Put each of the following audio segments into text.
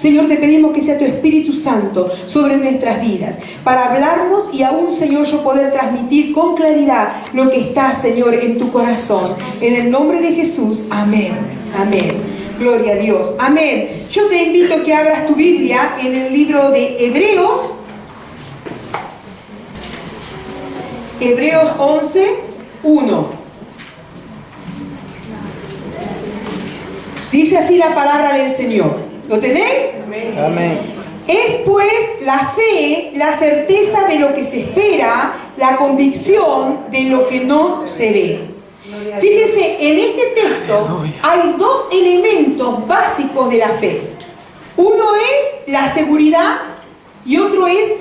Señor, te pedimos que sea tu Espíritu Santo sobre nuestras vidas, para hablarnos y aún, Señor, yo poder transmitir con claridad lo que está, Señor, en tu corazón. En el nombre de Jesús, amén. Amén. Gloria a Dios. Amén. Yo te invito a que abras tu Biblia en el libro de Hebreos. Hebreos 11, 1. Dice así la palabra del Señor. ¿Lo tenéis? Amén. Es pues la fe, la certeza de lo que se espera, la convicción de lo que no se ve. Fíjense, en este texto hay dos elementos básicos de la fe. Uno es la seguridad y otro es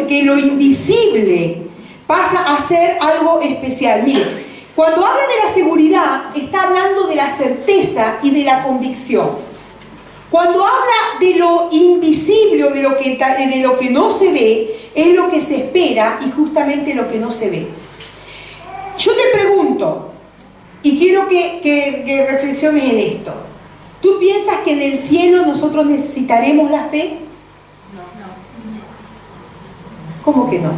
que lo invisible pasa a ser algo especial. Mire, cuando habla de la seguridad, está hablando de la certeza y de la convicción. Cuando habla de lo invisible o de lo que no se ve, es lo que se espera y justamente lo que no se ve. Yo te pregunto, y quiero que reflexiones en esto. ¿Tú piensas que en el cielo nosotros necesitaremos la fe? No. ¿Cómo que no?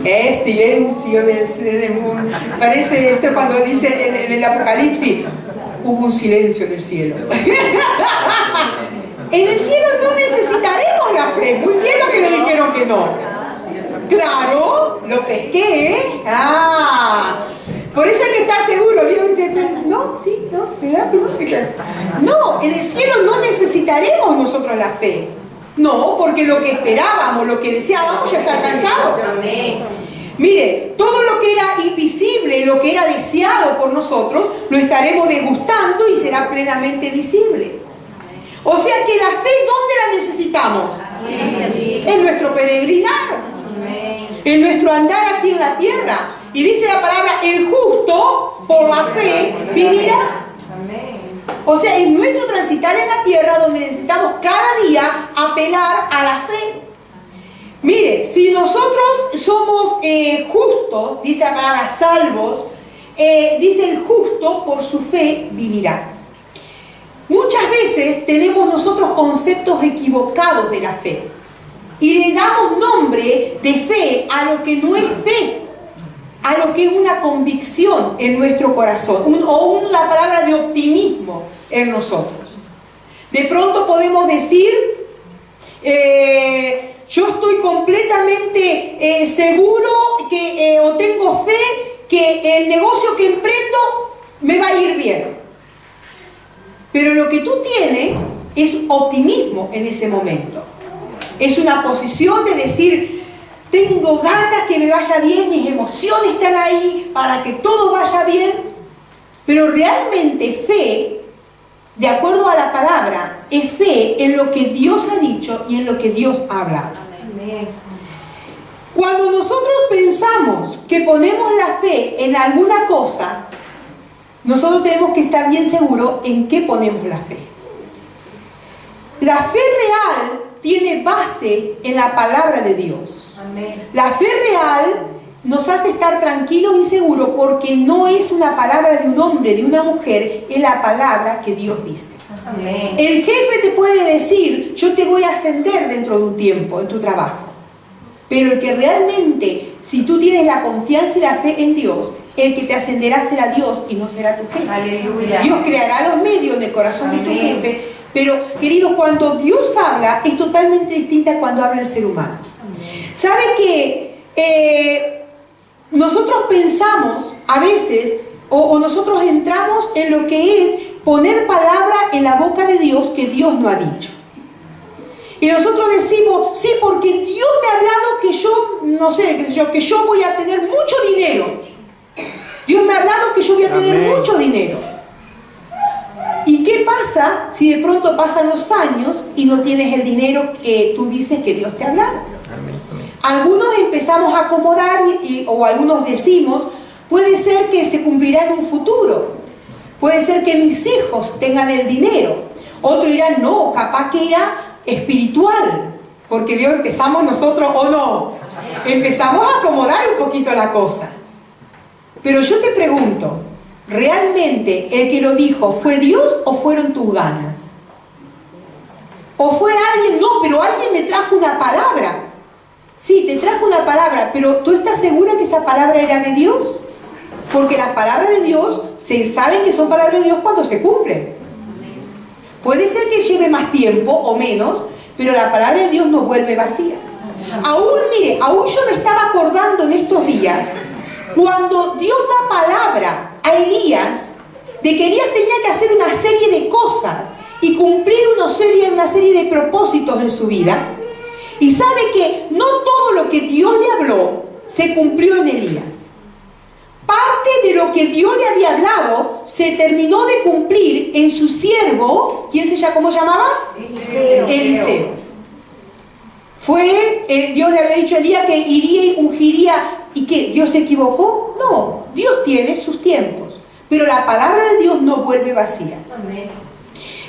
Es silencio del mundo. Parece esto cuando dice en el Apocalipsis, hubo un silencio en el cielo. En el cielo no necesitaremos la fe. Muy bien lo que le dijeron que no. Claro, lo pesqué, ¿eh? Por eso hay que estar seguro. No, sí, no, ¿será que no? No, en el cielo no necesitaremos nosotros la fe. No, porque lo que esperábamos, lo que deseábamos ya está alcanzado. Mire, todo lo que era invisible, lo que era deseado por nosotros, lo estaremos degustando y será plenamente visible. O sea que la fe, ¿dónde la necesitamos? En nuestro peregrinar, en nuestro andar aquí en la tierra. Y dice la palabra, el justo por la fe vivirá. O sea, es nuestro transitar en la tierra donde necesitamos cada día apelar a la fe. Mire, si nosotros somos justos, dice la palabra salvos, dice el justo por su fe vivirá. Muchas veces tenemos nosotros conceptos equivocados de la fe y le damos nombre de fe a lo que no es fe, a lo que es una convicción en nuestro corazón, o una palabra de optimismo en nosotros. De pronto podemos decir, yo estoy completamente seguro que, o tengo fe que el negocio que emprendo me va a ir bien. Pero lo que tú tienes es optimismo en ese momento. Es una posición de decir, tengo ganas que me vaya bien, mis emociones están ahí para que todo vaya bien. Pero realmente fe, de acuerdo a la palabra, es fe en lo que Dios ha dicho y en lo que Dios ha hablado. Amén. Cuando nosotros pensamos que ponemos la fe en alguna cosa, nosotros tenemos que estar bien seguros en qué ponemos la fe. La fe real tiene base en la palabra de Dios. Amén. La fe real nos hace estar tranquilos y seguros porque no es una palabra de un hombre, de una mujer, es la palabra que Dios dice. Amén. El jefe te puede decir, yo te voy a ascender dentro de un tiempo en tu trabajo. Pero el que realmente, si tú tienes la confianza y la fe en Dios, el que te ascenderá será Dios y no será tu jefe. Aleluya. Dios creará los medios en el corazón de tu Amén. jefe, pero queridos, cuando Dios habla es totalmente distinta a cuando habla el ser humano. Amén. ¿Sabe que nosotros pensamos a veces, o nosotros entramos en lo que es poner palabra en la boca de Dios que Dios no ha dicho? Y nosotros decimos, sí, porque Dios me ha hablado que yo, no sé, que yo voy a tener mucho dinero. Dios me ha hablado que yo voy a tener mucho dinero. ¿Y qué pasa si de pronto pasan los años y no tienes el dinero que tú dices que Dios te ha hablado? Algunos empezamos a acomodar o algunos decimos, puede ser que se cumplirá en un futuro. Puede ser que mis hijos tengan el dinero. Otros dirán, no, capaz que era espiritual, porque Dios empezamos nosotros o no. Empezamos a acomodar un poquito la cosa. Pero yo te pregunto, ¿realmente el que lo dijo fue Dios o fueron tus ganas? ¿O fue alguien? No, pero alguien me trajo una palabra. Sí, te trajo una palabra, pero ¿tú estás segura que esa palabra era de Dios? Porque las palabras de Dios se saben que son palabras de Dios cuando se cumplen. Puede ser que lleve más tiempo o menos, pero la palabra de Dios no vuelve vacía. Aún, mire, aún yo me estaba acordando en estos días, cuando Dios da palabra a Elías, de que Elías tenía que hacer una serie de cosas y cumplir una serie de propósitos en su vida. Y sabe que no todo lo que Dios le habló se cumplió en Elías. Parte de lo que Dios le había hablado se terminó de cumplir en su siervo. ¿Cómo se llamaba? Eliseo. Dios le había dicho a Elías que iría y ungiría. ¿Y qué? ¿Dios se equivocó? No, Dios tiene sus tiempos. Pero la palabra de Dios no vuelve vacía.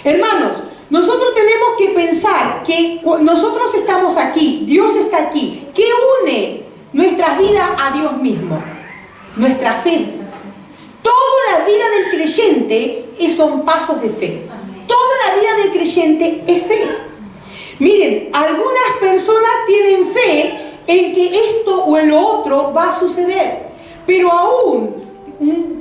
Hermanos, nosotros tenemos que pensar que nosotros estamos aquí, Dios está aquí. ¿Qué une nuestras vidas a Dios mismo? Nuestra fe. Toda la vida del creyente son pasos de fe. Toda la vida del creyente es fe. Miren, algunas personas tienen fe en que esto o en lo otro va a suceder. Pero aún,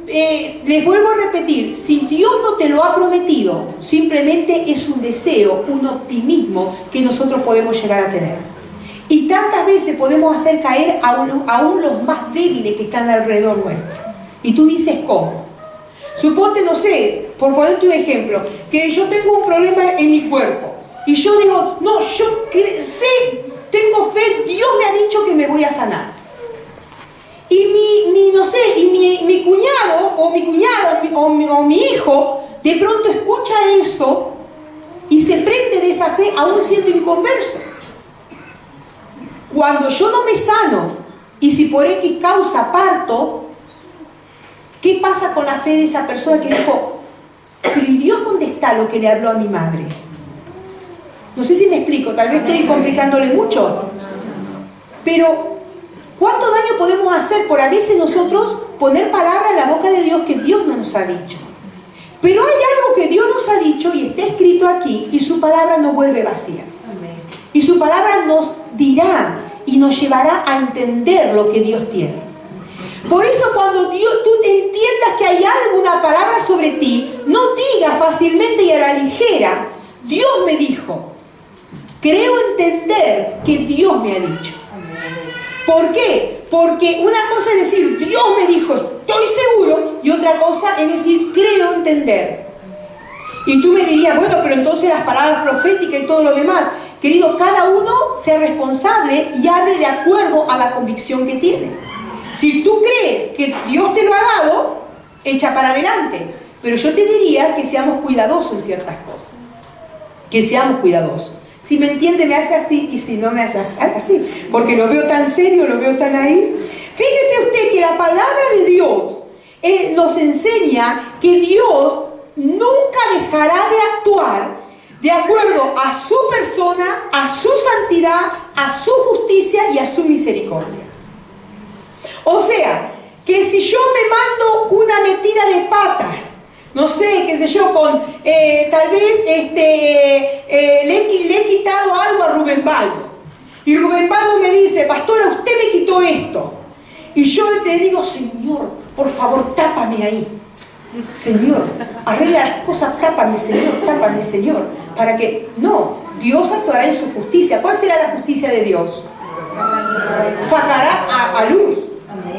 les vuelvo a repetir, si Dios no te lo ha prometido, simplemente es un deseo, un optimismo que nosotros podemos llegar a tener. Y tantas veces podemos hacer caer aún los más débiles que están alrededor nuestro. Y tú dices, ¿cómo? Suponte, no sé, por ponerte un ejemplo, que yo tengo un problema en mi cuerpo. Y yo digo, no, yo sé, tengo fe, Dios me ha dicho que me voy a sanar. Y mi cuñado o mi cuñada o mi hijo de pronto escucha eso y se prende de esa fe aún siendo inconverso. Cuando yo no me sano y si por X causa parto, ¿qué pasa con la fe de esa persona que dijo, pero ¿y Dios dónde está lo que le habló a mi madre? No sé si me explico, tal vez estoy complicándole mucho. Pero ¿cuánto daño podemos hacer por a veces nosotros poner palabra en la boca de Dios que Dios no nos ha dicho? Pero hay algo que Dios nos ha dicho y está escrito aquí y su palabra no vuelve vacía. Y su palabra nos dirá y nos llevará a entender lo que Dios tiene. Por eso cuando tú entiendas que hay alguna palabra sobre ti, no digas fácilmente y a la ligera, Dios me dijo. Creo entender que Dios me ha dicho. ¿Por qué? Porque una cosa es decir, Dios me dijo, estoy seguro, y otra cosa es decir, creo entender. Y tú me dirías, bueno, pero entonces las palabras proféticas y todo lo demás. Querido, cada uno sea responsable y hable de acuerdo a la convicción que tiene. Si tú crees que Dios te lo ha dado, echa para adelante. Pero yo te diría que seamos cuidadosos en ciertas cosas. Que seamos cuidadosos. Si me entiende, me hace así, y si no, me hace así. Porque lo veo tan serio, lo veo tan ahí. Fíjese usted que la palabra de Dios nos enseña que Dios nunca dejará de actuar de acuerdo a su persona, a su santidad, a su justicia y a su misericordia. O sea, que si yo me mando una metida de pata, no sé, qué sé yo, tal vez le he quitado algo a Rubén Baldo. Y Rubén Baldo me dice, pastora, usted me quitó esto. Y yo te digo, Señor, por favor, tápame ahí. Señor, arregla las cosas, tápame, Señor. Para que, no, Dios actuará en su justicia. ¿Cuál será la justicia de Dios? Sacará a luz.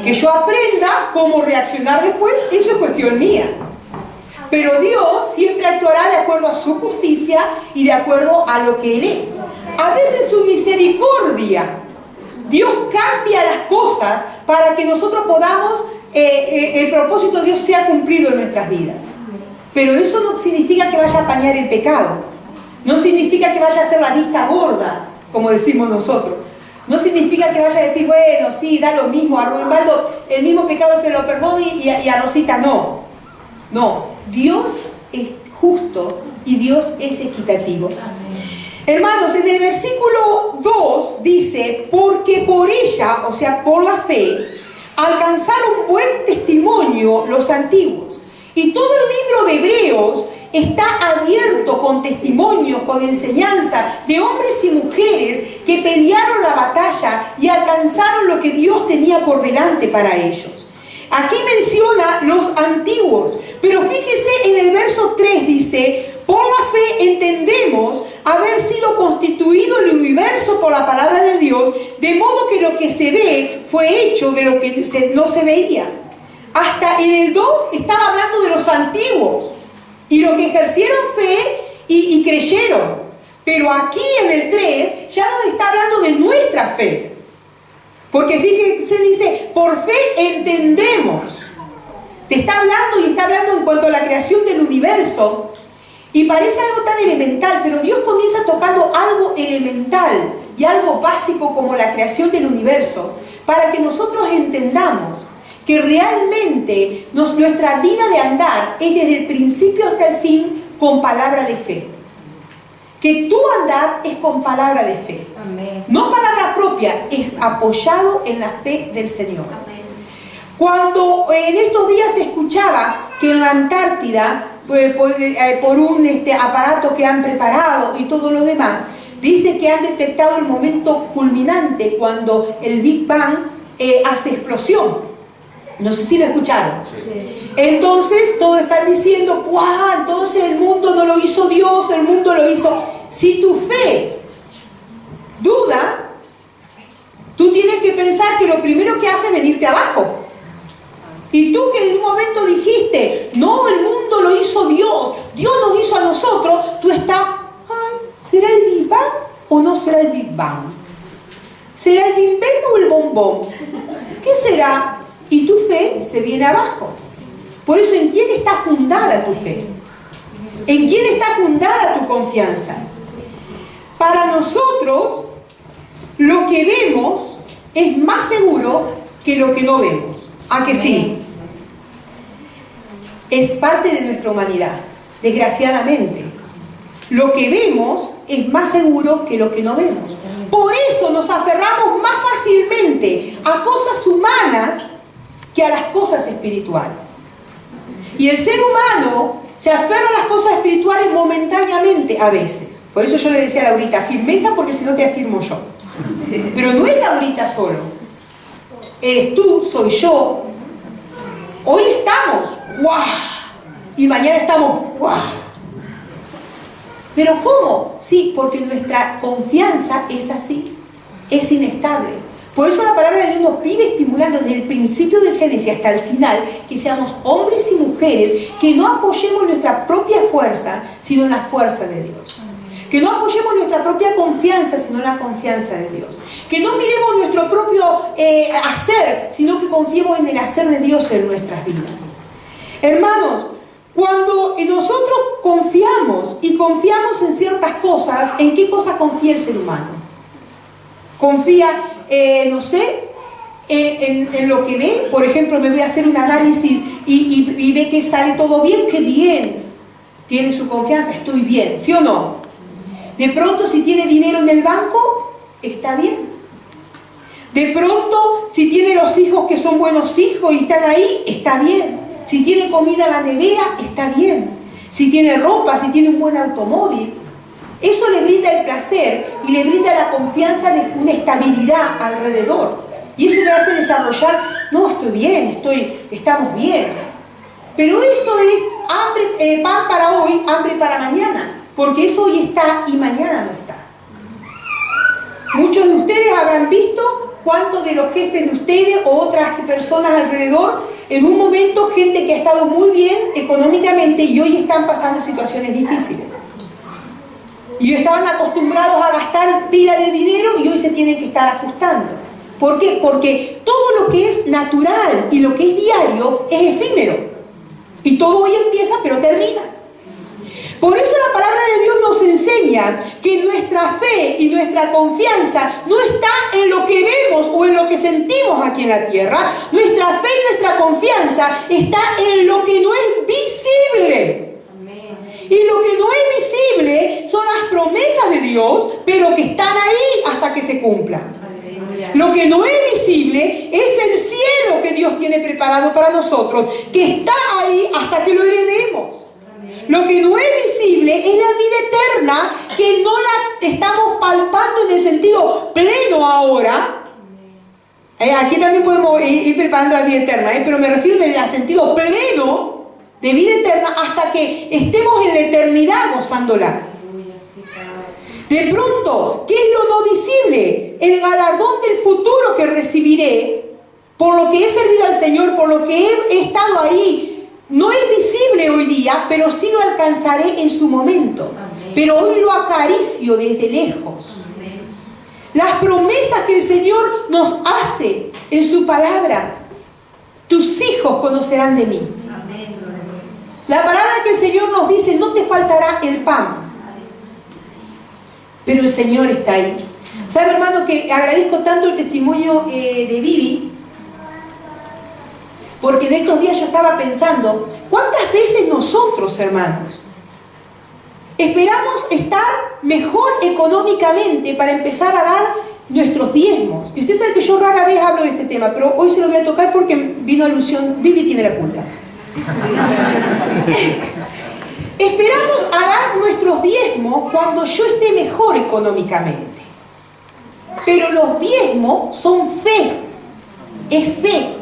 Que yo aprenda cómo reaccionar después, eso es cuestión mía. Pero Dios siempre actuará de acuerdo a su justicia y de acuerdo a lo que Él es. A veces su misericordia, Dios cambia las cosas para que nosotros podamos, el propósito de Dios sea cumplido en nuestras vidas. Pero eso no significa que vaya a apañar el pecado. No significa que vaya a hacer la vista gorda, como decimos nosotros. No significa que vaya a decir, bueno, sí, da lo mismo, a Rubén Baldo el mismo pecado se lo perdono y a Rosita no. No, Dios es justo y Dios es equitativo. Hermanos, en el versículo 2 dice, porque por ella, o sea, por la fe, alcanzaron buen testimonio los antiguos. Y todo el libro de Hebreos está abierto con testimonios, con enseñanza de hombres y mujeres que pelearon la batalla y alcanzaron lo que Dios tenía por delante para ellos. Aquí menciona los antiguos, pero fíjese en el verso 3 dice: por la fe entendemos haber sido constituido el universo por la palabra de Dios, de modo que lo que se ve fue hecho de lo que no se veía. Hasta en el 2 estaba hablando de los antiguos y lo que ejercieron fe y creyeron. Pero aquí en el 3 ya nos está hablando de nuestra fe. Porque fíjense, dice, por fe entendemos. Te está hablando y está hablando en cuanto a la creación del universo. Y parece algo tan elemental, pero Dios comienza tocando algo elemental y algo básico como la creación del universo, para que nosotros entendamos que realmente nuestra vida de andar es desde el principio hasta el fin con palabra de fe. Que tu andar es con palabra de fe. Amén. No palabra propia, es apoyado en la fe del Señor. Amén. Cuando en estos días se escuchaba que en la Antártida, por un aparato que han preparado y todo lo demás, dice que han detectado el momento culminante cuando el Big Bang hace explosión. No sé si lo escucharon. Sí. Entonces todos están diciendo: ¡guau! Entonces el mundo no lo hizo Dios, el mundo lo hizo. Si tu fe duda, tú tienes que pensar que lo primero que hace es venirte abajo. Y tú que en un momento dijiste: no, el mundo lo hizo Dios, Dios nos hizo a nosotros, tú estás: ay, ¿será el Big Bang o no será el Big Bang? ¿Será el Big Bang o el bombón? ¿Qué será? Y tu fe se viene abajo. Por eso, ¿en quién está fundada tu fe? ¿En quién está fundada tu confianza? Para nosotros, lo que vemos es más seguro que lo que no vemos. ¿A que sí? Es parte de nuestra humanidad, desgraciadamente. Lo que vemos es más seguro que lo que no vemos. Por eso nos aferramos más fácilmente a cosas humanas que a las cosas espirituales. Y el ser humano se aferra a las cosas espirituales momentáneamente a veces. Por eso yo le decía a Laurita: firmeza, porque si no te afirmo yo. Pero no es Laurita solo. Eres tú, soy yo. Hoy estamos, ¡guau! Y mañana estamos, ¡guau! ¿Pero cómo? Sí, porque nuestra confianza es así, es inestable. Por eso la palabra de Dios nos vive estimulando desde el principio del Génesis hasta el final, que seamos hombres y mujeres que no apoyemos nuestra propia fuerza, sino la fuerza de Dios. Que no apoyemos nuestra propia confianza, sino la confianza de Dios. Que no miremos nuestro propio hacer, sino que confiemos en el hacer de Dios en nuestras vidas. Hermanos, cuando nosotros confiamos y confiamos en ciertas cosas, ¿en qué cosa confía el ser humano? Confía, no sé, en lo que ve. Por ejemplo, me voy a hacer un análisis y ve que sale todo bien, ¡qué bien! Tiene su confianza, estoy bien, ¿sí o no? De pronto, si tiene dinero en el banco, está bien. De pronto, si tiene los hijos que son buenos hijos y están ahí, está bien. Si tiene comida en la nevera, está bien. Si tiene ropa, si tiene un buen automóvil, eso le brinda el placer y le brinda la confianza de una estabilidad alrededor. Y eso le hace desarrollar: no, estoy bien, estamos bien. Pero eso es hambre, pan para hoy, hambre para mañana. Porque eso hoy está y mañana no está. Muchos de ustedes habrán visto cuántos de los jefes de ustedes o otras personas alrededor, en un momento, gente que ha estado muy bien económicamente y hoy están pasando situaciones difíciles. Y estaban acostumbrados a gastar pila de dinero y hoy se tienen que estar ajustando. ¿Por qué? Porque todo lo que es natural y lo que es diario es efímero. Y todo hoy empieza pero termina. Por eso la palabra de Dios nos enseña que nuestra fe y nuestra confianza no está en lo que vemos o en lo que sentimos aquí en la tierra. Nuestra fe y nuestra confianza está en lo que no es visible. Amén. Y lo que no es visible son las promesas de Dios, pero que están ahí hasta que se cumplan. Lo que no es visible es el cielo que Dios tiene preparado para nosotros, que está ahí hasta que lo heredemos. Lo que no es visible es la vida eterna, que no la estamos palpando en el sentido pleno ahora. Aquí también podemos ir preparando la vida eterna, pero me refiero en el sentido pleno de vida eterna hasta que estemos en la eternidad gozándola. De pronto, ¿qué es lo no visible? El galardón del futuro que recibiré por lo que he servido al Señor, por lo que he estado ahí. No es visible hoy día, pero sí lo alcanzaré en su momento. Amén. Pero hoy lo acaricio desde lejos. Amén. Las promesas que el Señor nos hace en su palabra. Tus hijos conocerán de mí. Amén. La palabra que el Señor nos dice, no te faltará el pan. Pero el Señor está ahí. ¿Sabe, hermano, que agradezco tanto el testimonio de Vivi? Porque en estos días yo estaba pensando, ¿cuántas veces nosotros, hermanos, esperamos estar mejor económicamente para empezar a dar nuestros diezmos? Y usted sabe que yo rara vez hablo de este tema, pero hoy se lo voy a tocar porque vino alusión, Vivi tiene la culpa. Esperamos a dar nuestros diezmos cuando yo esté mejor económicamente. Pero los diezmos son fe, es fe.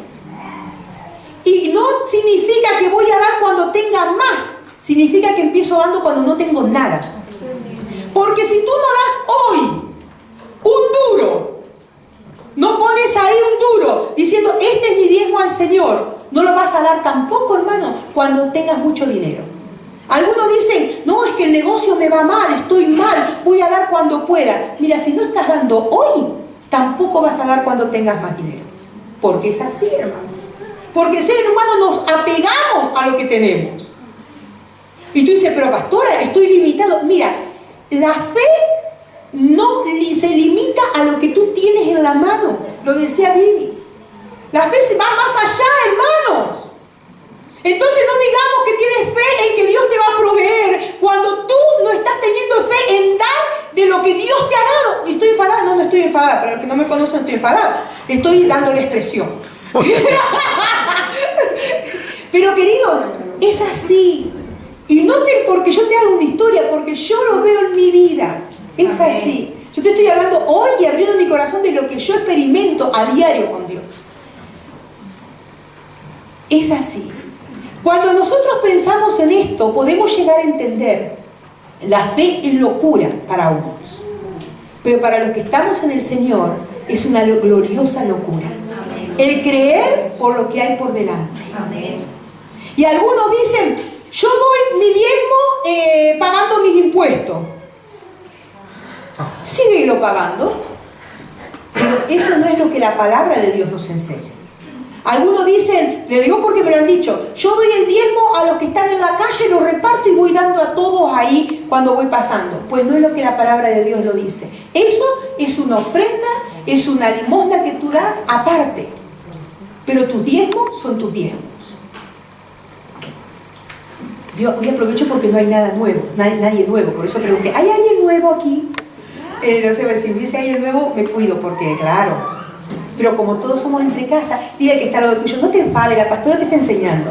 Y no significa que voy a dar cuando tenga más, significa que empiezo dando cuando no tengo nada. Porque si tú no das hoy un duro, no pones ahí un duro diciendo, este es mi diezmo al Señor, no lo vas a dar tampoco, hermano, cuando tengas mucho dinero. Algunos dicen, no, es que el negocio me va mal, estoy mal, voy a dar cuando pueda. Mira, si no estás dando hoy, tampoco vas a dar cuando tengas más dinero. Porque es así, hermano. Porque el ser humano nos apegamos a lo que tenemos. Y tú dices, pero pastora, estoy limitado. Mira, la fe no se limita a lo que tú tienes en la mano. Lo decía Vivi. La fe se va más allá, hermanos. Entonces no digamos que tienes fe en que Dios te va a proveer cuando tú no estás teniendo fe en dar de lo que Dios te ha dado. ¿Y estoy enfadada? No, no estoy enfadada. Para los que no me conocen, no estoy enfadada. Estoy dando la expresión. Pero queridos, es así. Y no porque yo te hago una historia, porque yo lo veo en mi vida. Es así. Yo te estoy hablando hoy y abriendo mi corazón de lo que yo experimento a diario con Dios. Es así. Cuando nosotros pensamos en esto, podemos llegar a entender, la fe es locura para unos. Pero para los que estamos en el Señor, es una gloriosa locura. El creer por lo que hay por delante. Amén. Y algunos dicen, yo doy mi diezmo pagando mis impuestos. Síguelo pagando. Pero eso no es lo que la palabra de Dios nos enseña. Algunos dicen, le digo porque me lo han dicho, yo doy el diezmo a los que están en la calle, lo reparto y voy dando a todos ahí cuando voy pasando. Pues no es lo que la palabra de Dios lo dice. Eso es una ofrenda, es una limosna que tú das aparte. Pero tus diezmos son tus diezmos. Yo hoy aprovecho porque no hay nada nuevo, nadie nuevo, por eso pregunté, ¿hay alguien nuevo aquí? No sé, si hubiese alguien nuevo me cuido porque, claro, pero como todos somos entre casa, dile que está al lado tuyo, no te enfades, la pastora te está enseñando.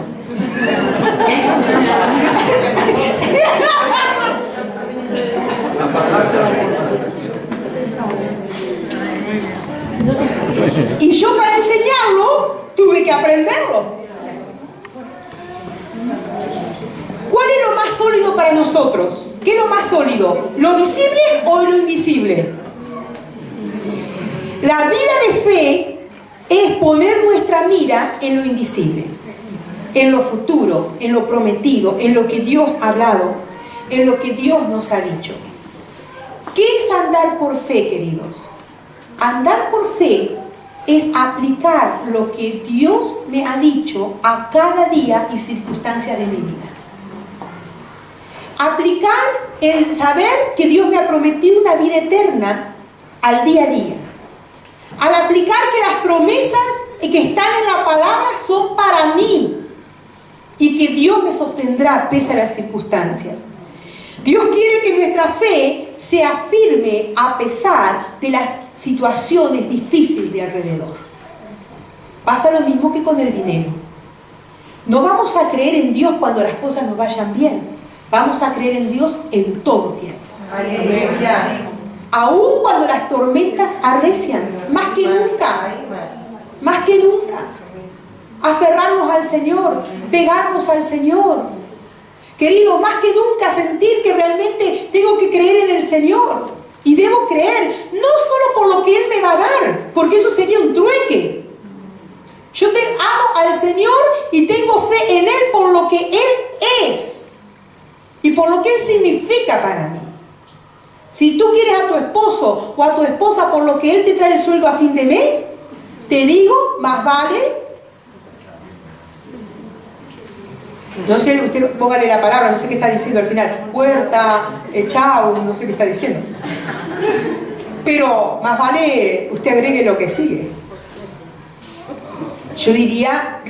Y yo para enseñarlo tuve que aprenderlo. ¿Cuál es lo más sólido para nosotros? ¿Qué es lo más sólido? ¿Lo visible o lo invisible? La vida de fe es poner nuestra mira en lo invisible, en lo futuro, en lo prometido, en lo que Dios ha hablado, en lo que Dios nos ha dicho. ¿Qué es andar por fe, queridos? Andar por fe es aplicar lo que Dios me ha dicho a cada día y circunstancia de mi vida. Aplicar el saber que Dios me ha prometido una vida eterna al día a día. Al aplicar que las promesas que están en la palabra son para mí y que Dios me sostendrá pese a las circunstancias. Dios quiere que nuestra fe sea firme a pesar de las situaciones difíciles de alrededor. Pasa lo mismo que con el dinero. No vamos a creer en Dios cuando las cosas nos vayan bien. Vamos a creer en Dios en todo tiempo. Aleluya. Aún cuando las tormentas arrecian, más que nunca. Más que nunca. Aferrarnos al Señor, pegarnos al Señor. Querido, más que nunca sentir que realmente tengo que creer en el Señor. Y debo creer, no solo por lo que Él me va a dar, porque eso sería un trueque. Yo te amo al Señor y tengo fe en Él por lo que Él es y por lo que Él significa para mí. Si tú quieres a tu esposo o a tu esposa por lo que Él te trae el sueldo a fin de mes, te digo, más vale. No sé, usted póngale la palabra, no sé qué está diciendo al final. Puerta, chau, no sé qué está diciendo. Pero más vale usted agregue lo que sigue. Yo diría,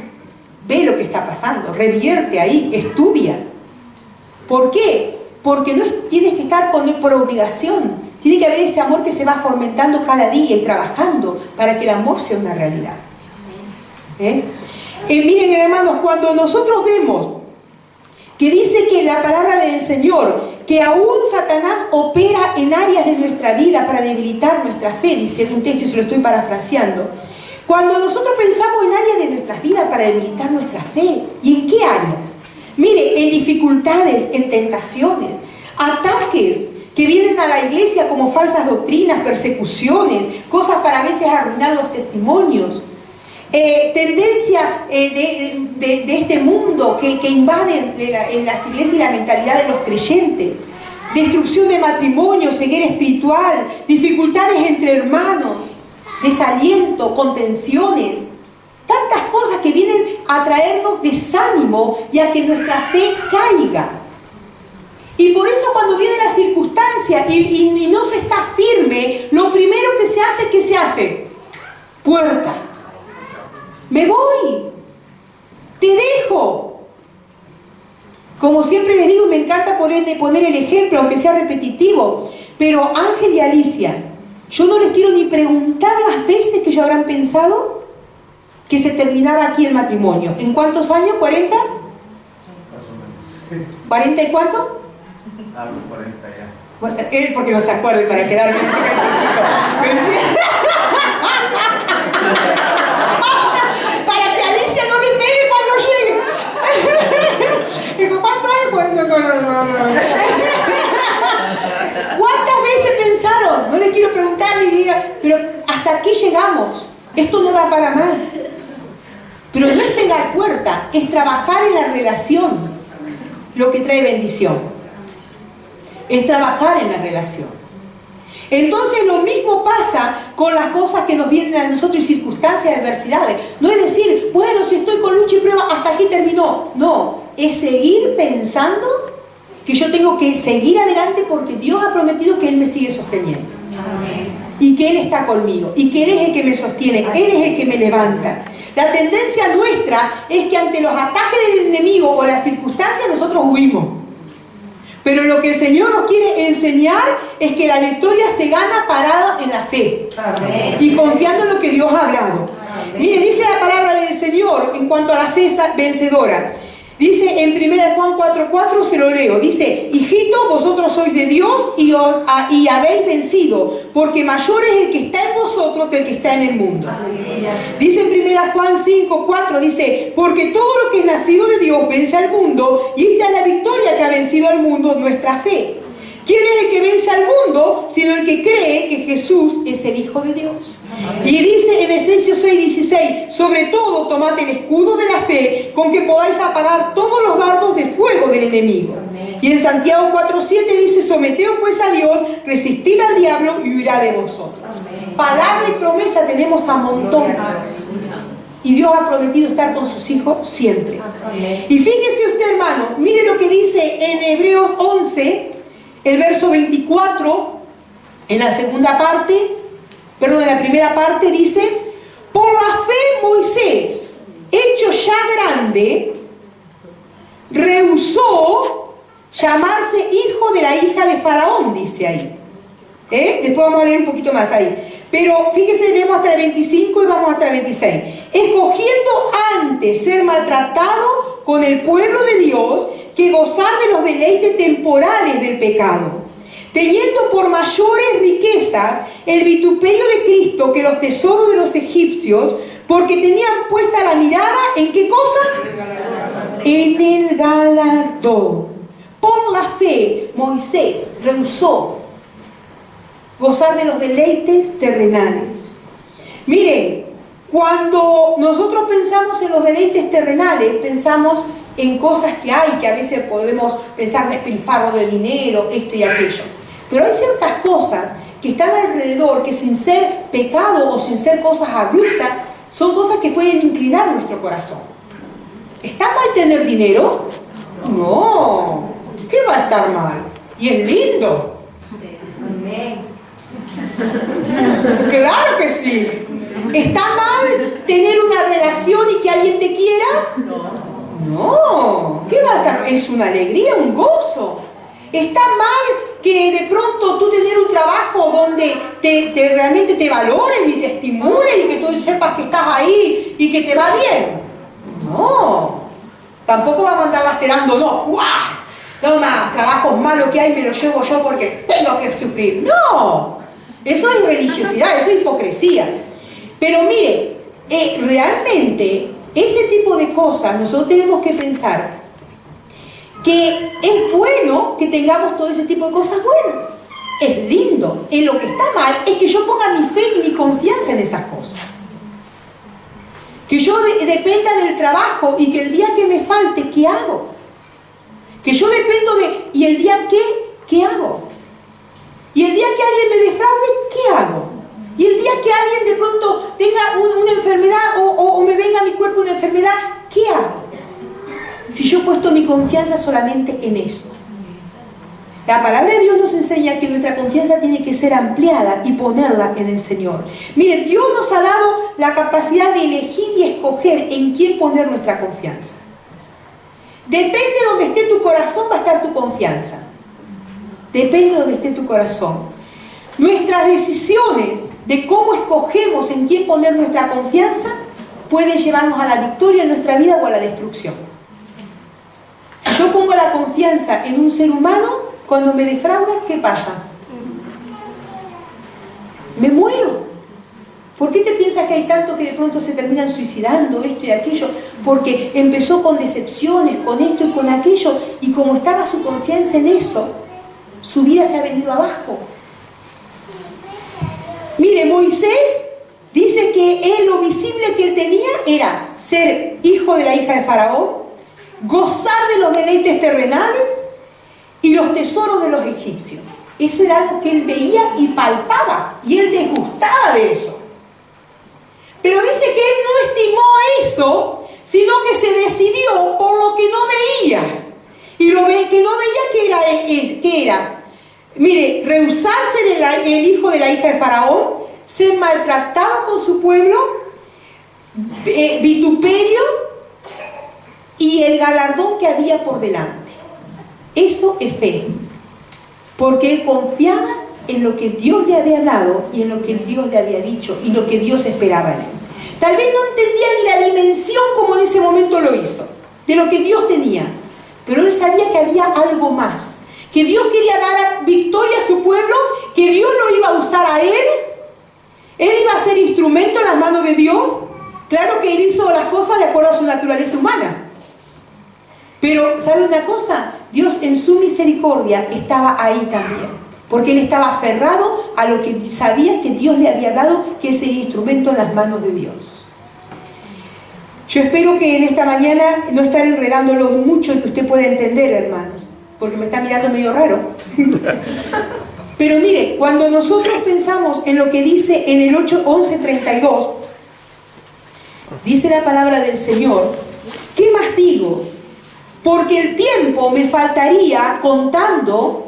ve lo que está pasando, revierte ahí, estudia. ¿Por qué? Porque no tienes que estar con él por obligación. Tiene que haber ese amor que se va fomentando cada día y trabajando para que el amor sea una realidad. Miren, hermanos, cuando nosotros vemos que dice que la palabra del Señor, que aún Satanás opera en áreas de nuestra vida para debilitar nuestra fe, dice un texto y se lo estoy parafraseando. Cuando nosotros pensamos en áreas de nuestras vidas para debilitar nuestra fe, ¿y en qué áreas? Mire, en dificultades, en tentaciones, ataques que vienen a la iglesia como falsas doctrinas, persecuciones, cosas para a veces arruinar los testimonios, tendencia de este mundo que invade en las iglesias y la mentalidad de los creyentes, destrucción de matrimonio, ceguera espiritual, dificultades entre hermanos, desaliento, contenciones, tantas cosas que vienen a traernos desánimo y a que nuestra fe caiga. Y por eso cuando viene la circunstancia y no se está firme, lo primero que se hace, ¿qué se hace? Puerta. Me voy. Te dejo. Como siempre les digo, me encanta poner el ejemplo, aunque sea repetitivo, pero Ángel y Alicia, yo no les quiero ni preguntar las veces que ellos habrán pensado que se terminaba aquí el matrimonio. ¿En cuántos años? ¿40? ¿40 y cuánto? A los 40 ya. Bueno, él porque no se acuerde para quedarme en ese cartito. Para que Alicia no me pegue cuando llegue. Digo, ¿cuánto hay? 40. ¿Cuántas veces pensaron? No le quiero preguntar ni diga, pero hasta aquí llegamos. Esto no da para más. Pero no es pegar puerta, es trabajar en la relación lo que trae bendición. Es trabajar en la relación. Entonces lo mismo pasa con las cosas que nos vienen a nosotros y circunstancias de adversidades. No es decir, bueno, si estoy con lucha y prueba, hasta aquí terminó. No, es seguir pensando que yo tengo que seguir adelante porque Dios ha prometido que Él me sigue sosteniendo. Amén. Y que Él está conmigo. Y que Él es el que me sostiene. Él es el que me levanta. La tendencia nuestra es que ante los ataques del enemigo o las circunstancias nosotros huimos. Pero lo que el Señor nos quiere enseñar es que la victoria se gana parada en la fe. Amén. Y confiando en lo que Dios ha hablado. Amén. Mire, dice la palabra del Señor en cuanto a la fe vencedora. Dice en 1 Juan 4:4, se lo leo. Dice, hijitos, vosotros sois de Dios y habéis vencido, porque mayor es el que está en vosotros que el que está en el mundo. Dice en 1 Juan 5:4, dice, porque todo lo que es nacido de Dios vence al mundo, y esta es la victoria que ha vencido al mundo, nuestra fe. ¿Quién es el que vence al mundo? Sino el que cree que Jesús es el Hijo de Dios. Y dice en Efesios 6:16, sobre todo tomad el escudo de la fe, con que podáis apagar todos los dardos de fuego del enemigo. Y en Santiago 4:7 dice, someteos pues a Dios, resistid al diablo y huirá de vosotros. Palabra y promesa tenemos a montones. Y Dios ha prometido estar con sus hijos siempre. Y fíjese usted, hermano, mire lo que dice en Hebreos 11, el verso 24, en la segunda parte, perdón, en la primera parte dice, por la fe Moisés, hecho ya grande, rehusó llamarse hijo de la hija de Faraón, dice ahí. Después vamos a leer un poquito más ahí. Pero fíjese, leemos hasta el 25 y vamos hasta el 26. Escogiendo antes ser maltratado con el pueblo de Dios que gozar de los deleites temporales del pecado, teniendo por mayores riquezas el vituperio de Cristo que los tesoros de los egipcios, porque tenían puesta la mirada ¿en qué cosa? En el galardón. Por la fe, Moisés rehusó gozar de los deleites terrenales. Miren, cuando nosotros pensamos en los deleites terrenales, pensamos en cosas que hay, que a veces podemos pensar despilfarro de dinero, esto y aquello. Pero hay ciertas cosas que están alrededor, que sin ser pecado o sin ser cosas abruptas, son cosas que pueden inclinar nuestro corazón. ¿Está mal tener dinero? No. ¿Qué va a estar mal? Y es lindo. Amén. Claro que sí. ¿Está mal tener una relación y que alguien te quiera? No. ¿Qué va a estar? Es una alegría, un gozo. ¿Está mal que de pronto tú tener un trabajo donde realmente te valoren y te estimulen y que tú sepas que estás ahí y que te va bien? No. Tampoco vamos a andar lacerando, no. ¡Guau! No más, trabajos malos que hay me los llevo yo porque tengo que sufrir. No. Eso es religiosidad, eso es hipocresía. Pero mire, realmente ese tipo de cosas nosotros tenemos que pensar que es bueno que tengamos todo ese tipo de cosas buenas. Es lindo. En lo que está mal es que yo ponga mi fe y mi confianza en esas cosas. Que yo dependa del trabajo y que el día que me falte, ¿qué hago? Que yo dependo de... ¿Y el día qué hago? Y el día que alguien me defraude, ¿qué hago? Y el día que alguien de pronto tenga una enfermedad o me venga a mi cuerpo una enfermedad, ¿qué hago? Si yo he puesto mi confianza solamente en eso. La palabra de Dios nos enseña que nuestra confianza tiene que ser ampliada y ponerla en el Señor. Mire, Dios nos ha dado la capacidad de elegir y escoger en quién poner nuestra confianza. Depende de donde esté tu corazón, va a estar tu confianza. Depende de donde esté tu corazón. Nuestras decisiones de cómo escogemos en quién poner nuestra confianza pueden llevarnos a la victoria en nuestra vida o a la destrucción. Si yo pongo la confianza en un ser humano, cuando me defrauda, ¿qué pasa? Me muero. ¿Por qué te piensas que hay tantos que de pronto se terminan suicidando, esto y aquello? Porque empezó con decepciones, con esto y con aquello, y como estaba su confianza en eso, su vida se ha venido abajo. Mire, Moisés dice que lo visible que él tenía era ser hijo de la hija de Faraón, gozar de los deleites terrenales y los tesoros de los egipcios. Eso era algo que él veía y palpaba, y él desgustaba de eso. Pero dice que él no estimó eso, sino que se decidió por lo que no veía. Y lo que no veía, ¿qué era? Mire, rehusarse el hijo de la hija de Faraón, ser maltratado con su pueblo, vituperio y el galardón que había por delante. Eso es fe. Porque él confiaba en lo que Dios le había dado y en lo que Dios le había dicho y lo que Dios esperaba de él. Tal vez no entendía ni la dimensión como en ese momento lo hizo, de lo que Dios tenía, pero él sabía que había algo más, que Dios quería dar victoria a su pueblo, que Dios lo iba a usar a él iba a ser instrumento en las manos de Dios. Claro que él hizo las cosas de acuerdo a su naturaleza humana, pero ¿sabe una cosa? Dios en su misericordia estaba ahí también, porque él estaba aferrado a lo que sabía que Dios le había dado, que es el instrumento en las manos de Dios. Yo espero que en esta mañana no estar enredándolo mucho y que usted pueda entender, hermanos, porque me está mirando medio raro. Pero mire, cuando nosotros pensamos en lo que dice en el 11:32, dice la palabra del Señor, ¿qué más digo? Porque el tiempo me faltaría contando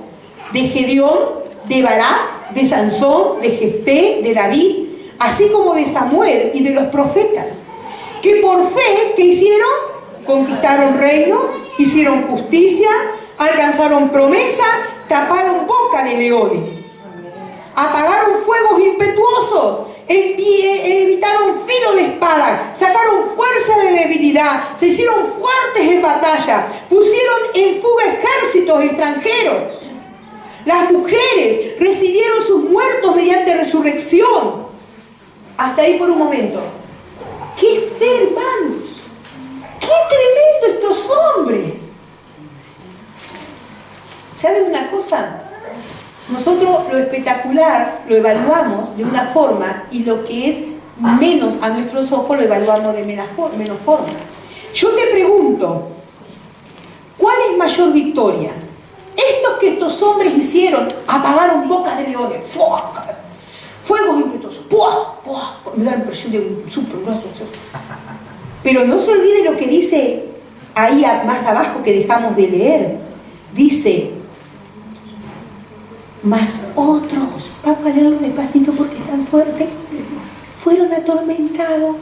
de Gedeón, de Barak, de Sansón, de Jefté, de David, así como de Samuel y de los profetas, que por fe, ¿qué hicieron? Conquistaron reino, hicieron justicia, alcanzaron promesa, taparon boca de leones. apagaron fuegos impetuosos, evitaron filo de espada, sacaron fuerza de debilidad, se hicieron fuertes en batalla, pusieron en fuga ejércitos extranjeros. Las mujeres recibieron sus muertos mediante resurrección. Hasta ahí por un momento. ¡Qué fe, hermanos! ¡Qué tremendo estos hombres! ¿Saben una cosa? Nosotros lo espectacular lo evaluamos de una forma y lo que es menos a nuestros ojos lo evaluamos de menos forma. Yo te pregunto, ¿cuál es mayor victoria? Estos que estos hombres hicieron, apagaron bocas de leones, fuegos impetuosos, me da la impresión de un super. Pero no se olvide lo que dice ahí más abajo que dejamos de leer. Dice, mas otros, vamos a leerlo despacito porque es tan fuerte, fueron atormentados.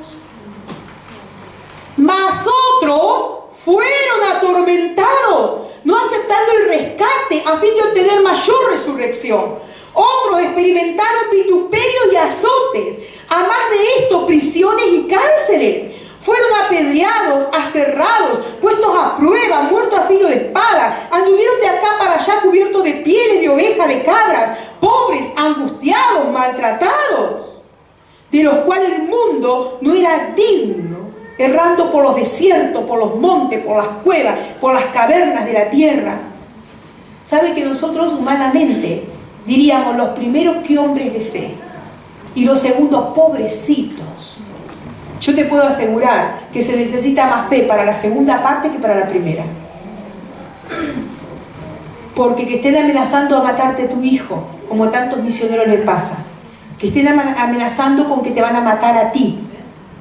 Mas otros fueron atormentados, no aceptando el rescate a fin de obtener mayor resurrección. Otros experimentaron vituperios y azotes, a más de esto prisiones y cárceles. Fueron apedreados, aserrados, puestos a prueba, muertos a filo de espada. Anduvieron de acá para allá cubiertos de pieles de ovejas, de cabras, pobres, angustiados, maltratados, de los cuales el mundo no era digno, errando por los desiertos, por los montes, por las cuevas, por las cavernas de la tierra. ¿Sabe que nosotros humanamente diríamos los primeros que hombres de fe y los segundos pobrecitos? Yo te puedo asegurar que se necesita más fe para la segunda parte que para la primera. Porque que estén amenazando a matarte tu hijo, como a tantos misioneros les pasa, que estén amenazando con que te van a matar a ti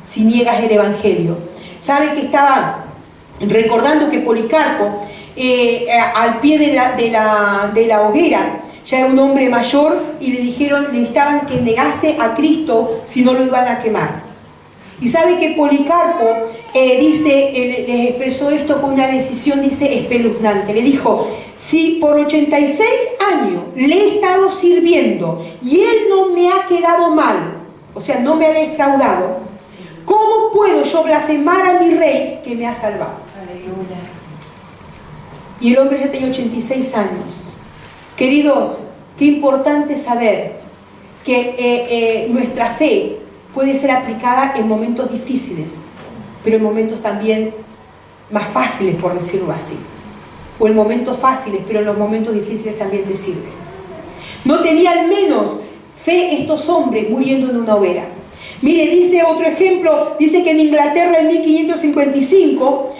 si niegas el evangelio. ¿Sabe que estaba recordando que Policarpo, al pie de la hoguera, ya era un hombre mayor y le dijeron, necesitaban que negase a Cristo si no lo iban a quemar? Y sabe que Policarpo les expresó esto con una decisión, dice, espeluznante. Le dijo, si por 86 años le he estado sirviendo y él no me ha quedado mal, o sea, no me ha defraudado, ¿cómo puedo yo blasfemar a mi rey que me ha salvado? Aleluya. Y el hombre ya tenía 86 años. Queridos, qué importante saber que nuestra fe puede ser aplicada en momentos difíciles, pero en momentos también más fáciles, por decirlo así. O en momentos fáciles, pero en los momentos difíciles también te sirve. No tenían menos fe estos hombres muriendo en una hoguera. Mire, dice otro ejemplo, dice que en Inglaterra en 1555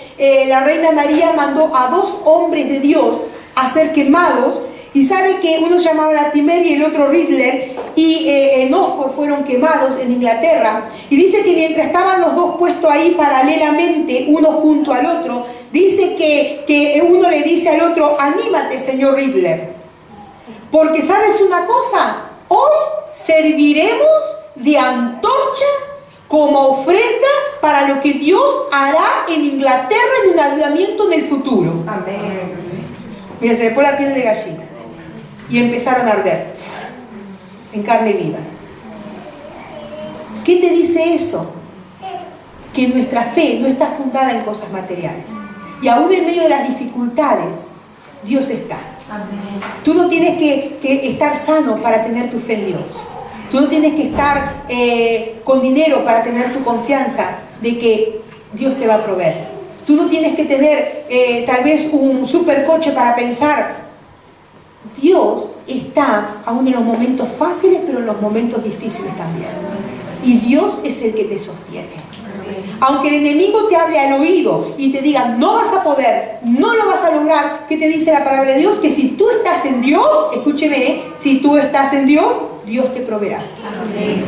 la reina María mandó a 2 hombres de Dios a ser quemados. Y sabe que uno se llamaba Latimer y el otro Ridley, y en Oxford fueron quemados en Inglaterra. Y dice que mientras estaban los dos puestos ahí paralelamente, uno junto al otro, dice que uno le dice al otro, anímate, señor Ridley, porque ¿sabes una cosa? Hoy serviremos de antorcha como ofrenda para lo que Dios hará en Inglaterra en un avivamiento en el futuro. Amén. Mira, se me pone la piel de gallina. Y empezaron a arder en carne viva. ¿Qué te dice eso? Que nuestra fe no está fundada en cosas materiales. Y aún en medio de las dificultades, Dios está. Amén. Tú no tienes que estar sano para tener tu fe en Dios. Tú no tienes que estar con dinero para tener tu confianza de que Dios te va a proveer. Tú no tienes que tener tal vez un supercoche para pensar. Dios está aún en los momentos fáciles, pero en los momentos difíciles también. Y Dios es el que te sostiene. Aunque el enemigo te hable al oído y te diga, no vas a poder, no lo vas a lograr, ¿qué te dice la palabra de Dios? Que si tú estás en Dios, escúcheme, si tú estás en Dios, Dios te proveerá. Amén.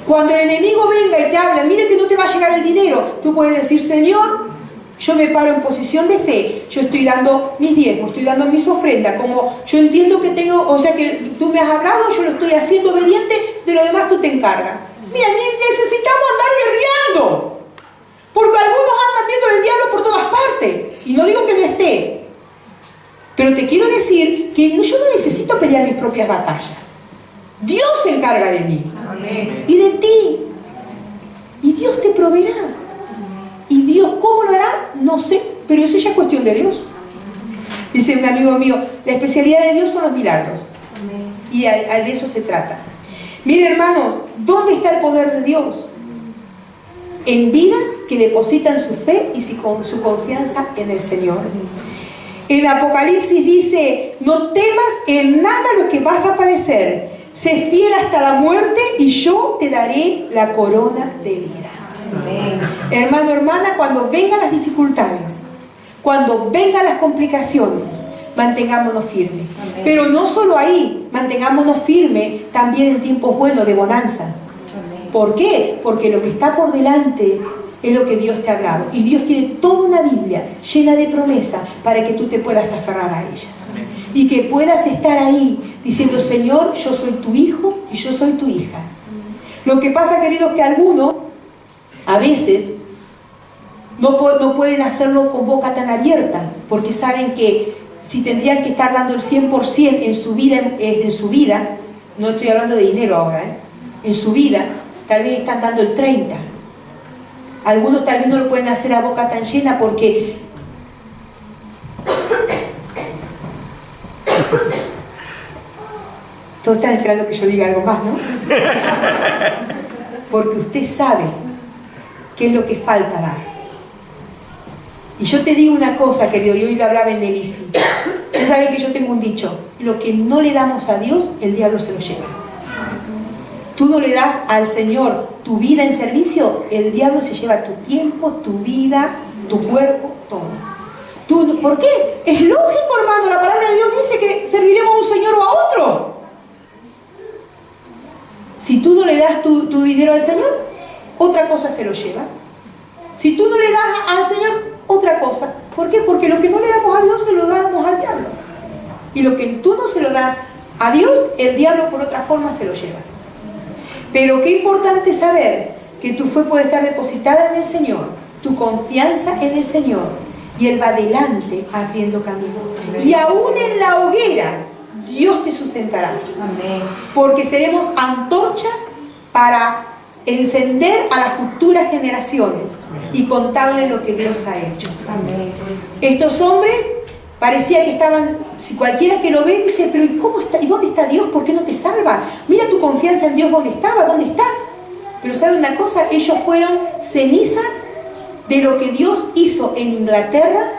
Cuando el enemigo venga y te habla, mire que no te va a llegar el dinero, tú puedes decir, Señor, yo me paro en posición de fe, yo estoy dando mis diezmos, estoy dando mis ofrendas, como yo entiendo que tengo, o sea que tú me has hablado, yo lo estoy haciendo obediente, de lo demás tú te encargas. Mira, necesitamos andar guerreando, porque algunos andan viendo el diablo por todas partes, y no digo que no esté, pero te quiero decir que yo no necesito pelear mis propias batallas. Dios se encarga de mí Amén. y de ti. Y Dios te proveerá. Y Dios, ¿cómo lo hará? No sé, pero eso ya es cuestión de Dios. Dice un amigo mío, la especialidad de Dios son los milagros. Amén. Y de eso se trata. Miren, hermanos, ¿dónde está el poder de Dios? En vidas que depositan su fe y su confianza en el Señor. En Apocalipsis dice, no temas en nada lo que vas a padecer. Sé fiel hasta la muerte y yo te daré la corona de vida. Amén. Hermano, hermana, cuando vengan las dificultades, cuando vengan las complicaciones, mantengámonos firmes. Amén. Pero no solo ahí, mantengámonos firmes también en tiempos buenos de bonanza. Amén. ¿Por qué? Porque lo que está por delante es lo que Dios te ha hablado. Y Dios tiene toda una Biblia llena de promesas para que tú te puedas aferrar a ellas. Y que puedas estar ahí diciendo, Señor, yo soy tu hijo y yo soy tu hija. Lo que pasa, queridos, que algunos a veces no pueden hacerlo con boca tan abierta, porque saben que si tendrían que estar dando el 100% en su vida, no estoy hablando de dinero ahora, en su vida, tal vez están dando el 30%. Algunos tal vez no lo pueden hacer a boca tan llena porque todos están esperando que yo diga algo más, ¿no? Porque usted sabe qué es lo que falta dar. Y yo te digo una cosa, querido, y hoy lo hablaba en el ICI. Ustedes saben que yo tengo un dicho, lo que no le damos a Dios, el diablo se lo lleva. Tú no le das al Señor tu vida en servicio, el diablo se lleva tu tiempo, tu vida, tu cuerpo, todo. ¿Por qué? Es lógico, hermano, la palabra de Dios dice que serviremos a un Señor o a otro. Si tú no le das tu dinero al Señor, otra cosa se lo lleva. Si tú no le das al Señor, otra cosa. ¿Por qué? Porque lo que no le damos a Dios se lo damos al diablo. Y lo que tú no se lo das a Dios, el diablo por otra forma se lo lleva. Pero qué importante saber que tu fe puede estar depositada en el Señor, tu confianza en el Señor, y Él va adelante abriendo camino. Y aún en la hoguera, Dios te sustentará. Amén. Porque seremos antorcha para encender a las futuras generaciones y contarles lo que Dios ha hecho. Amén. Estos hombres parecía que estaban, si cualquiera que lo ve dice, pero ¿y cómo está? ¿Y dónde está Dios? ¿Por qué no te salva? Mira tu confianza en Dios, ¿dónde estaba? ¿Dónde está? Pero ¿saben una cosa? Ellos fueron cenizas de lo que Dios hizo en Inglaterra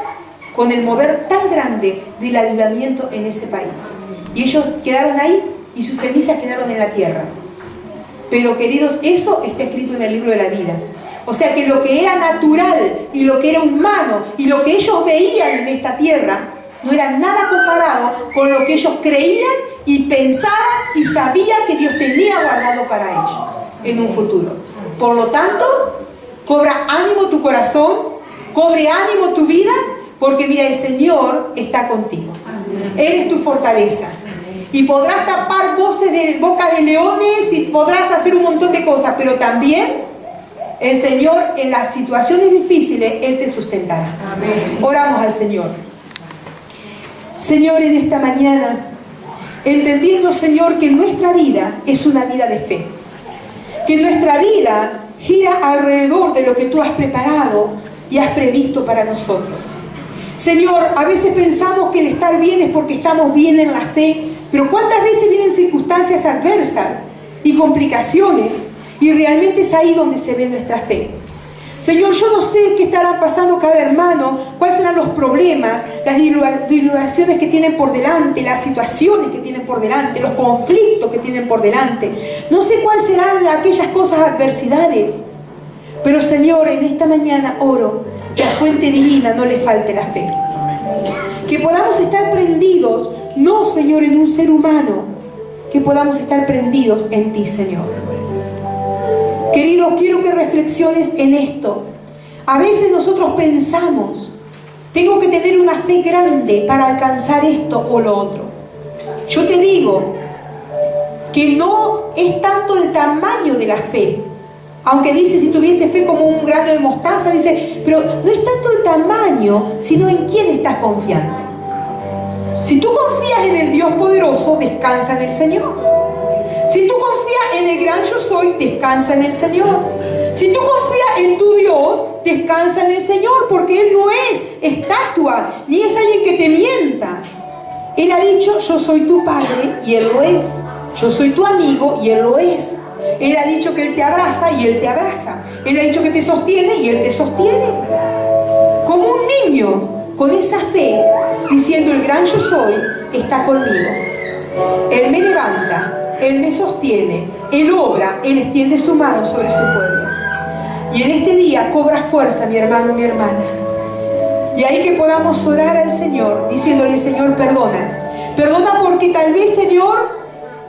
con el mover tan grande del avivamiento en ese país. Y ellos quedaron ahí y sus cenizas quedaron en la tierra. Pero, queridos, eso está escrito en el libro de la vida. O sea que lo que era natural y lo que era humano y lo que ellos veían en esta tierra no era nada comparado con lo que ellos creían y pensaban y sabían que Dios tenía guardado para ellos en un futuro. Por lo tanto, cobra ánimo tu corazón, cobre ánimo tu vida, porque mira, el Señor está contigo. Él es tu fortaleza. Y podrás tapar voces de boca de leones y podrás hacer un montón de cosas, pero también el Señor en las situaciones difíciles, Él te sustentará. Amén. Oramos al Señor. Señor, en esta mañana, entendiendo, Señor, que nuestra vida es una vida de fe, que nuestra vida gira alrededor de lo que tú has preparado y has previsto para nosotros. Señor, a veces pensamos que el estar bien es porque estamos bien en la fe, pero ¿cuántas veces vienen circunstancias adversas y complicaciones? Y realmente es ahí donde se ve nuestra fe. Señor, yo no sé qué estarán pasando cada hermano, cuáles serán los problemas, las diluraciones que tienen por delante, las situaciones que tienen por delante, los conflictos que tienen por delante. No sé cuáles serán aquellas cosas, adversidades. Pero, Señor, en esta mañana oro que a fuente divina no le falte la fe. Que podamos estar prendidos, no, Señor, en un ser humano, que podamos estar prendidos en ti, Señor. Queridos, quiero que reflexiones en esto. A veces nosotros pensamos, tengo que tener una fe grande para alcanzar esto o lo otro. Yo te digo que no es tanto el tamaño de la fe. Aunque dice, si tuviese fe como un grano de mostaza, dice, pero no es tanto el tamaño, sino en quién estás confiando. Si tú confías en el Dios poderoso, descansa en el Señor. Si tú confías en el gran yo soy, descansa en el Señor. Si tú confías en tu Dios, descansa en el Señor, porque Él no es estatua, ni es alguien que te mienta. Él ha dicho, yo soy tu Padre, y Él lo es. Yo soy tu amigo, y Él lo es. Él ha dicho que Él te abraza, y Él te abraza. Él ha dicho que te sostiene, y Él te sostiene. Como un niño, con esa fe, diciendo, el gran yo soy, está conmigo. Él me levanta, Él me sostiene, Él obra, Él extiende su mano sobre su pueblo. Y en este día cobra fuerza, mi hermano, mi hermana. Y ahí que podamos orar al Señor, diciéndole, Señor, perdona. Perdona porque tal vez, Señor,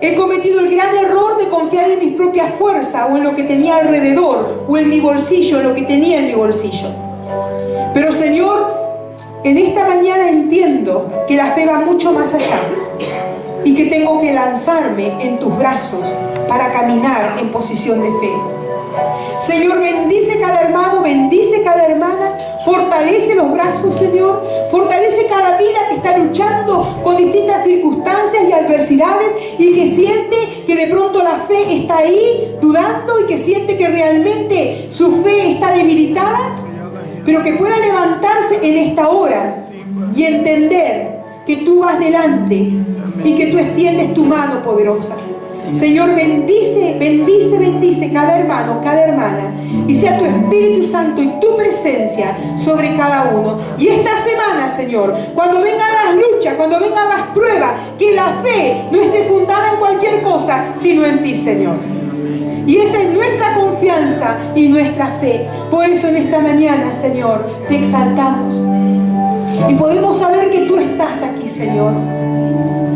he cometido el gran error de confiar en mis propias fuerzas, o en lo que tenía alrededor, o en mi bolsillo, en lo que tenía en mi bolsillo. Pero, Señor, en esta mañana entiendo que la fe va mucho más allá y que tengo que lanzarme en tus brazos para caminar en posición de fe. Señor, bendice cada hermano, bendice cada hermana, fortalece los brazos, Señor, fortalece cada vida que está luchando con distintas circunstancias y adversidades y que siente que de pronto la fe está ahí dudando y que siente que realmente su fe está debilitada, pero que pueda levantarse en esta hora y entender que tú vas delante y que tú extiendes tu mano poderosa. Señor, bendice, bendice, bendice cada hermano, cada hermana, y sea tu Espíritu Santo y tu presencia sobre cada uno. Y esta semana, Señor, cuando vengan las luchas, cuando vengan las pruebas, que la fe no esté fundada en cualquier cosa, sino en ti, Señor. Y esa es nuestra confianza y nuestra fe. Por eso en esta mañana, Señor, te exaltamos. Y podemos saber que tú estás aquí, Señor.